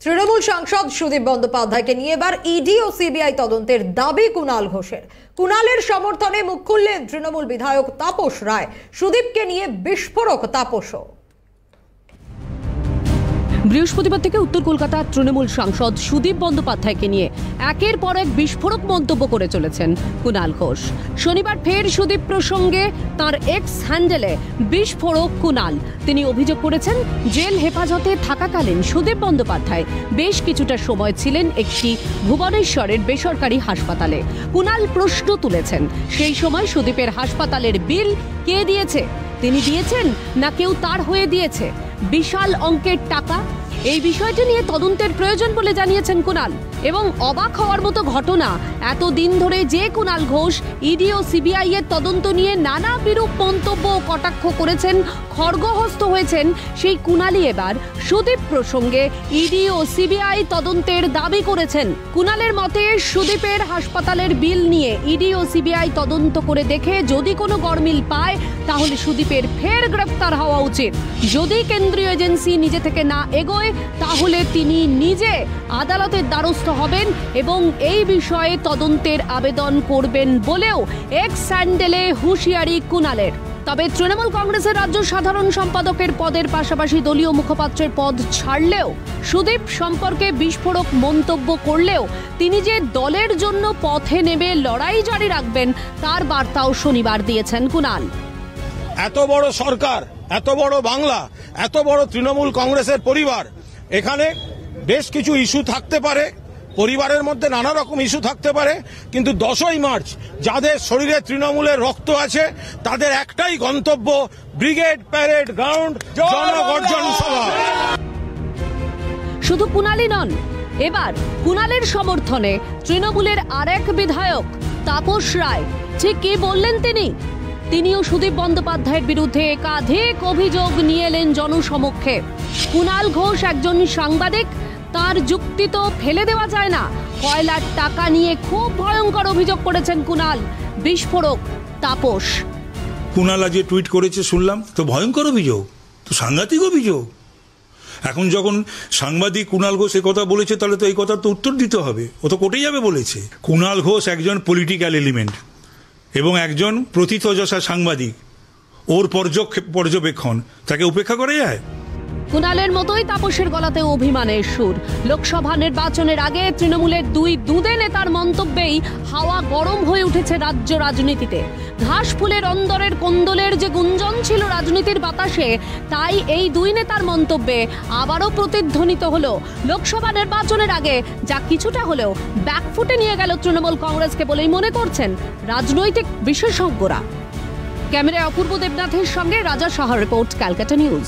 তৃণমূল সাংসদ সুদীপ বন্দ্যোপাধ্যায়কে নিয়ে এবার ইডি ও সিবিআই তদন্তের দাবি কুণাল ঘোষের। কুণালের সমর্থনে মুখ খুললেন তৃণমূল বিধায়ক তাপস রায়। সুদীপকে নিয়ে বিস্ফোরক তাপসও। বৃহস্পতিবার থেকে উত্তর কলকাতার তৃণমূল সাংসদ সুদীপ বন্দ্যোপাধ্যায়কে নিয়ে একের পর এক বিস্ফোরক মন্তব্য করে চলেছেন কুণাল ঘোষ। শনিবার ফের সুদীপ প্রসঙ্গে তার এক্স হ্যান্ডেলে বিস্ফোরক কুণাল। তিনি অভিযোগ করেছেন, জেল হেফাজতে থাকাকালীন সুদীপ বন্দ্যোপাধ্যায় বেশ কিছুটা সময় ছিলেন একটি ভুবনেশ্বরের বেসরকারি হাসপাতালে। কুণাল প্রশ্ন তুলেছেন, সেই সময় সুদীপের হাসপাতালের বিল কে দিয়েছে? তিনি দিয়েছেন না কেউ তার হয়ে দিয়েছে? বিশাল অঙ্কের টাকা। এই বিষয়টি নিয়ে তদন্তের প্রয়োজন বলে জানিয়েছেন কুণাল। এবং অবাক হওয়ার মতো ঘটনা, এতদিন ধরে যে কুণাল ঘোষ ইডি ও সিবিআই এর তদন্ত নিয়ে নানা বিরূপ মন্তব্য ও কটাক্ষ করেছেন, খড়গহস্ত হয়েছেন, সেই কুণালই এবার সুদীপ প্রসঙ্গে ইডি ও সিবিআই তদন্তের দাবি করেছেন। কুণালের মতে, সুদীপের হাসপাতালের বিল নিয়ে ইডি ও সিবিআই তদন্ত করে দেখে যদি কোনো গরমিল পায় তাহলে সুদীপের ফের গ্রেফতার হওয়া উচিত। যদি কেন্দ্রীয় এজেন্সি নিজে থেকে না এগোয় তাহলে তিনি নিজে আদালতের দ্বারস্থ হবেন এবং এই বিষয়ে তদন্তের আবেদন করবেন বলেও এক্স হ্যান্ডেলে হুঁশিয়ারি কুণালের। তবে তৃণমূল কংগ্রেসের রাজ্য সাধারণ সম্পাদকের পদের পাশাপাশি দলীয় মুখপাত্রের পদ ছাড়লেও সুদীপ সম্পর্কে বিস্ফোরক মন্তব্য করলেও তিনি যে দলের জন্য পথে নেমে লড়াই জারি রাখবেন তার বার্তাও শনিবার দিয়েছেন কুণাল। এত বড় সরকার, এত বড় বাংলা, এত বড় তৃণমূল কংগ্রেসের পরিবার, এখানে বেশ কিছু ইস্যু থাকতে পারে, পরিবারের মধ্যে নানা রকম ইস্যু থাকতে পারে, কিন্তু 10ই মার্চ যাদের শরীরে তৃণমূলের রক্ত আছে তাদের একটাই গন্তব্য, ব্রিগেড প্যারেড গ্রাউন্ড, জনগর্জন সভা। শুধু কুণালই নন, এবার কুণালের সমর্থনে তৃণমূলের আরেক বিধায়ক তাপস রায়। ঠিক কি বললেন তিনিও সুদীপ বন্দ্যোপাধ্যায়ের বিরুদ্ধে একাধিক অভিযোগ নিয়ে এলেন জনসমক্ষে। কুণাল ঘোষ একজন সাংবাদিক, তার যুক্তি তো ফেলে দেওয়া যায় না। কয়লার টাকা নিয়ে খুব ভয়ঙ্কর অভিযোগ করেছেন কুণাল। বিস্ফোরক তাপস। কুণাল আজ টুইট করেছে শুনলাম, তো ভয়ঙ্কর অভিযোগ, তো সাংঘাতিক অভিযোগ। এখন যখন সাংবাদিক কুণাল ঘোষ এ কথা বলেছে তাহলে তো এই কথার তো উত্তর দিতে হবে, ও তো কোর্টে যাবে বলেছে। কুণাল ঘোষ একজন পলিটিক্যাল এলিমেন্ট এবং একজন প্রথিতযশা সাংবাদিক, ওর পর্যবেক্ষণ তাকে উপেক্ষা করা যায়? কুণালের মতোই তাপসের গলাতে অভিমানের সুর। লোকসভা নির্বাচনের আগে তৃণমূলের দুই দুঁদে নেতার মন্তব্যেই হাওয়া গরম হয়ে উঠেছে রাজ্য রাজনীতিতে। ঘাস ফুলের অন্দরের কোন্দলের যে গুঞ্জন ছিল রাজনীতির বাতাসে, তাই এই দুই নেতার মন্তব্যে আবারও প্রতিধ্বনিত হলো লোকসভা নির্বাচনের আগে, যা কিছুটা হলেও ব্যাকফুটে নিয়ে গেল তৃণমূল কংগ্রেসকে বলেই মনে করছেন রাজনৈতিক বিশেষজ্ঞরা। ক্যামেরায় অপূর্ব দেবনাথের সঙ্গে রাজা সাহার রিপোর্ট, ক্যালকাটা নিউজ।